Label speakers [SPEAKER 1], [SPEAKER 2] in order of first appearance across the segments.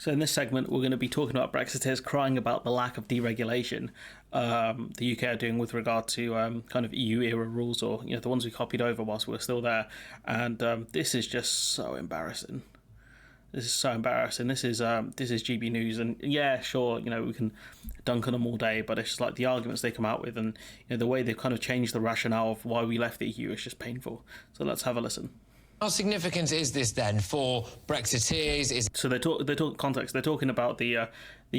[SPEAKER 1] So in this segment, we're going to be talking about Brexiters crying about the lack of deregulation the UK are doing with regard to kind of EU era rules, or the ones we copied over whilst we were still there. And this is just so embarrassing. This is so embarrassing. This is GB News, and yeah, sure, we can dunk on them all day, but it's just like the arguments they come out with, and the way they've kind of changed the rationale of why we left the EU is just painful. So let's have a listen.
[SPEAKER 2] How significant is this then for Brexiteers?
[SPEAKER 1] So they talk context. They're talking about the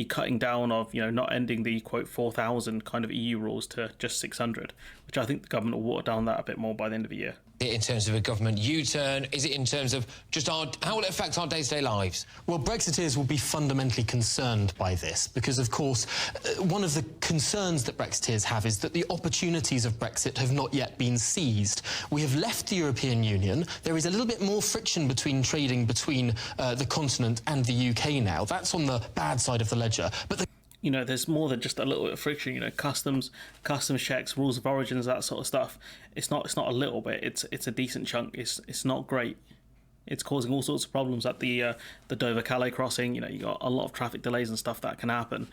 [SPEAKER 1] cutting down of not ending the quote 4,000 kind of EU rules to just 600, which I think the government will water down that a bit more by the end of the year.
[SPEAKER 2] In terms of a government U-turn, is it in terms of just how will it affect our day-to-day lives?
[SPEAKER 3] Well, Brexiteers will be fundamentally concerned by this because, of course, one of the concerns that Brexiteers have is that the opportunities of Brexit have not yet been seized. We have left the European Union. There is a little bit more friction between trading between the continent and the UK now. That's on the bad side of the ledger. But
[SPEAKER 1] there's more than just a little bit of friction. Customs checks, rules of origins, that sort of stuff. It's not a little bit. It's a decent chunk. It's not great. It's causing all sorts of problems at the Dover-Calais crossing. You got a lot of traffic delays and stuff that can happen,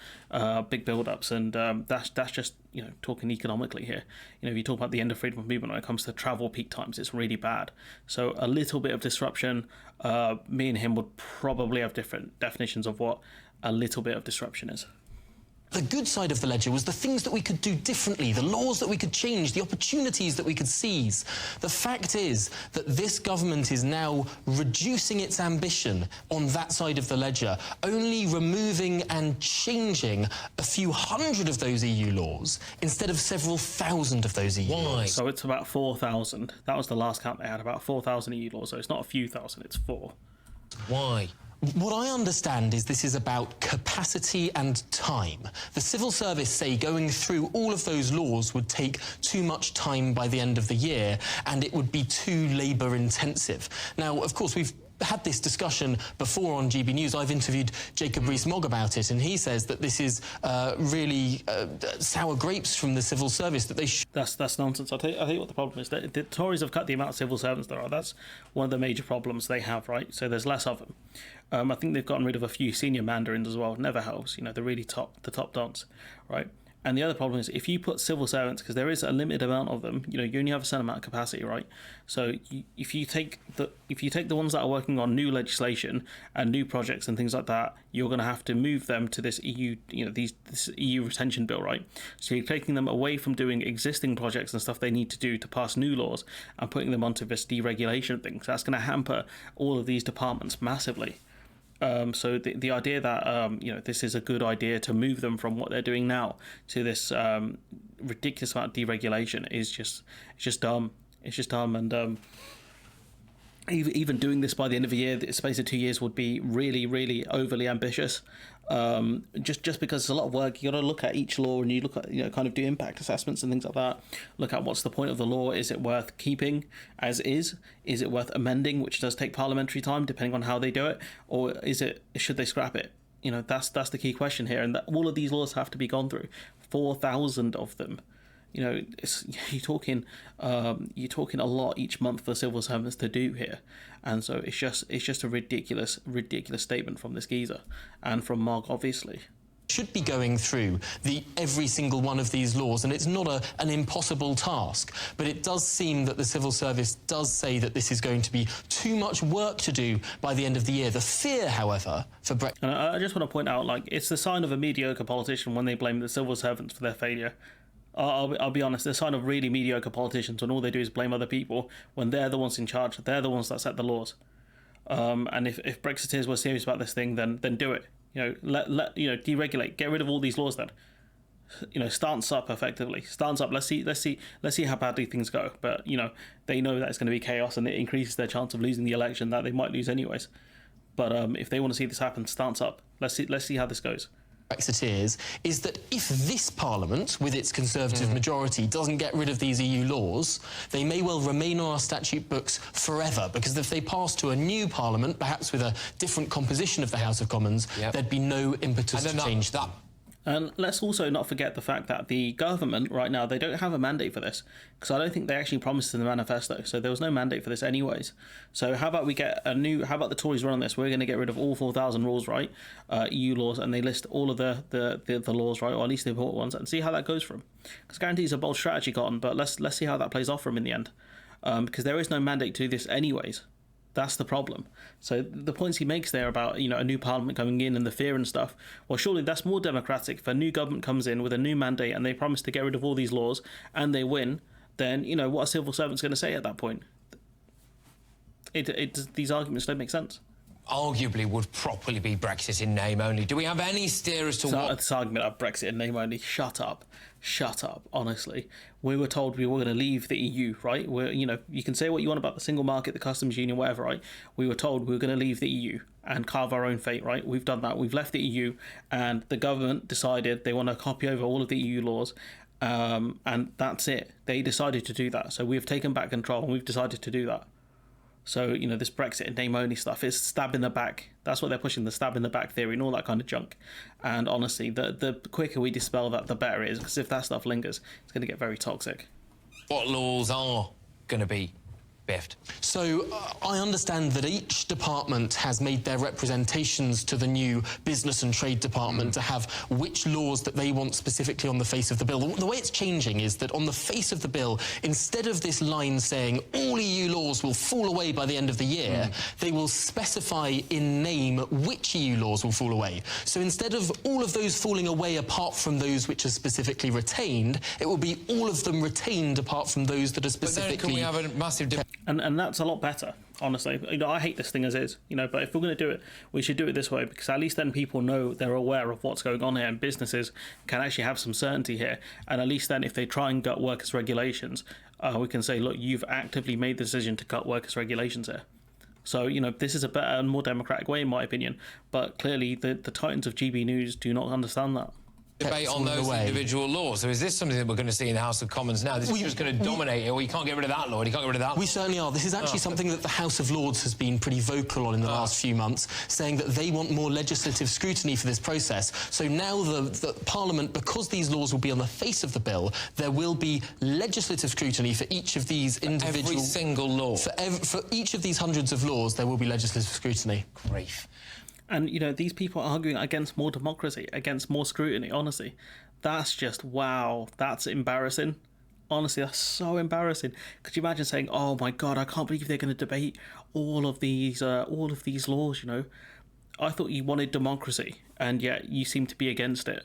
[SPEAKER 1] big build-ups, and that's just talking economically here. If you talk about the end of freedom of movement when it comes to travel peak times, it's really bad. So a little bit of disruption. Me and him would probably have different definitions of what a little bit of disruption is.
[SPEAKER 3] The good side of the ledger was the things that we could do differently, the laws that we could change, the opportunities that we could seize. The fact is that this government is now reducing its ambition on that side of the ledger, only removing and changing a few hundred of those EU laws instead of several thousand of those EU laws.
[SPEAKER 1] So it's about 4,000. That was the last count they had, about 4,000 EU laws. So it's not a few thousand, it's 4.
[SPEAKER 2] Why?
[SPEAKER 3] What I understand is this is about capacity and time. The civil service say going through all of those laws would take too much time by the end of the year, and it would be too labour intensive. Now, of course, we've had this discussion before on GB News. I've interviewed Jacob Rees-Mogg about it, and he says that this is really sour grapes from the civil service, that they
[SPEAKER 1] That's nonsense. I'll tell you what the problem is. The Tories have cut the amount of civil servants there are. That's one of the major problems they have, right? So there's less of them. I think they've gotten rid of a few senior mandarins as well. Never helps, the really top dons, right? And the other problem is if you put civil servants, because there is a limited amount of them, you only have a certain amount of capacity, right? So if you take the ones that are working on new legislation and new projects and things like that, you're going to have to move them to this EU, this EU retention bill, right? So you're taking them away from doing existing projects and stuff they need to do to pass new laws and putting them onto this deregulation thing. So that's going to hamper all of these departments massively. So the idea that this is a good idea to move them from what they're doing now to this ridiculous amount of deregulation is just dumb. It's just dumb, and even doing this by the end of the year, the space of 2 years, would be really, really overly ambitious. Just because it's a lot of work. You got to look at each law, and you look at kind of do impact assessments and things like that. Look at what's the point of the law. Is it worth keeping as is? Is it worth amending, which does take parliamentary time depending on how they do it, or should they scrap it? That's the key question here, and that all of these laws have to be gone through. 4,000 of them. You're talking a lot each month for civil servants to do here, and so it's just a ridiculous statement from this geezer and from Mark, obviously.
[SPEAKER 3] Should be going through every single one of these laws, and it's not an impossible task, but it does seem that the civil service does say that this is going to be too much work to do by the end of the year. The fear, however, for Brexit...
[SPEAKER 1] And I just want to point out, it's the sign of a mediocre politician when they blame the civil servants for their failure. I'll be honest, the sign of really mediocre politicians when all they do is blame other people when they're the ones in charge, they're the ones that set the laws. And if Brexiteers were serious about this thing, then do it. Deregulate, get rid of all these laws then. Stance up effectively. Stance up. Let's see how badly things go. But they know that it's going to be chaos, and it increases their chance of losing the election that they might lose anyways. But if they want to see this happen, stance up. Let's see how this goes.
[SPEAKER 3] Brexiteers is that if this Parliament, with its Conservative majority, doesn't get rid of these EU laws, they may well remain on our statute books forever, because if they pass to a new Parliament, perhaps with a different composition of the House of Commons, there'd be no impetus to change that.
[SPEAKER 1] And let's also not forget the fact that the government right now, they don't have a mandate for this, because I don't think they actually promised in the manifesto. So there was no mandate for this anyways. So how about we get how about the Tories run on this? We're going to get rid of all 4,000 rules, right? EU laws, and they list all of the laws, right? Or at least the important ones, and see how that goes for them. Because guarantees it's a bold strategy, Cotton, but let's see how that plays off for them in the end. Because there is no mandate to do this anyways. That's the problem. So the points he makes there about, a new parliament coming in and the fear and stuff, well, surely that's more democratic. If a new government comes in with a new mandate and they promise to get rid of all these laws and they win, then, what a civil servant's going to say at that point? These arguments don't make sense.
[SPEAKER 2] Arguably would properly be Brexit in name only. Do we have any steer as to what...
[SPEAKER 1] This argument of Brexit in name only, shut up, honestly. We were told we were going to leave the EU, right? You can say what you want about the single market, the customs union, whatever, right? We were told we were going to leave the EU and carve our own fate, right? We've done that. We've left the EU, and the government decided they want to copy over all of the EU laws, and that's it. They decided to do that. So we've taken back control, and we've decided to do that. So, this Brexit and name-only stuff is stab in the back. That's what they're pushing, the stab in the back theory and all that kind of junk. And honestly, the quicker we dispel that, the better it is, because if that stuff lingers, it's going to get very toxic.
[SPEAKER 2] What laws are going to be biffed?
[SPEAKER 3] So I understand that each department has made their representations to the new Business and Trade Department to have which laws that they want specifically on the face of the bill. The way it's changing is that on the face of the bill, instead of this line saying all EU laws will fall away by the end of the year, they will specify in name which EU laws will fall away. So instead of all of those falling away apart from those which are specifically retained, it will be all of them retained apart from those that are specifically...
[SPEAKER 2] But then can we have a massive...
[SPEAKER 1] And that's a lot better, honestly. I hate this thing as is, but if we're going to do it, we should do it this way, because at least then people know, they're aware of what's going on here, and businesses can actually have some certainty here. And at least then if they try and gut workers' regulations, we can say, look, you've actively made the decision to cut workers' regulations here. So, this is a better and more democratic way, in my opinion. But clearly, the titans of GB News do not understand that.
[SPEAKER 2] Debate on those individual laws. So is this something that we're going to see in the House of Commons now? This is just going to dominate it. Well, you can't get rid of that law, you can't get rid of that law.
[SPEAKER 3] We certainly are. This is actually something that the House of Lords has been pretty vocal on in the last few months, saying that they want more legislative scrutiny for this process. So now the Parliament, because these laws will be on the face of the bill, there will be legislative scrutiny for each of these individual...
[SPEAKER 2] Every single law.
[SPEAKER 3] For each of these hundreds of laws, there will be legislative scrutiny.
[SPEAKER 2] Grief.
[SPEAKER 1] And, these people are arguing against more democracy, against more scrutiny, honestly. That's just, wow, that's embarrassing. Honestly, that's so embarrassing. Could you imagine saying, oh my God, I can't believe they're going to debate all of these laws, I thought you wanted democracy, and yet you seem to be against it.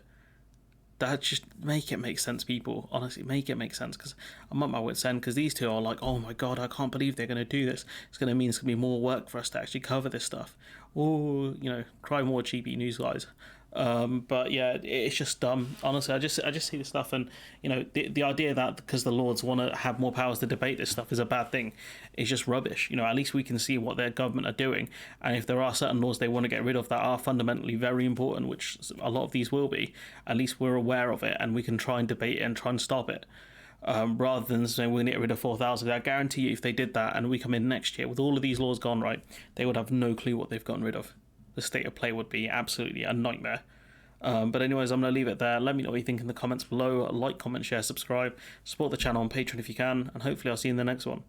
[SPEAKER 1] That just make it make sense, people. Honestly, make it make sense, because I'm at my wit's end, because these two are like, oh my God, I can't believe they're going to do this. It's going to mean it's going to be more work for us to actually cover this stuff. Oh, cry more, GB News guys. But yeah, it's just dumb. Honestly, I just see this stuff, and the idea that because the Lords want to have more powers to debate this stuff is a bad thing is just rubbish. At least we can see what their government are doing, and if there are certain laws they want to get rid of that are fundamentally very important, which a lot of these will be, at least we're aware of it and we can try and debate it and try and stop it. Rather than saying we're going to get rid of 4,000. I guarantee you if they did that and we come in next year with all of these laws gone right, they would have no clue what they've gotten rid of. The state of play would be absolutely a nightmare. But anyways, I'm going to leave it there. Let me know what you think in the comments below. Like, comment, share, subscribe. Support the channel on Patreon if you can. And hopefully I'll see you in the next one.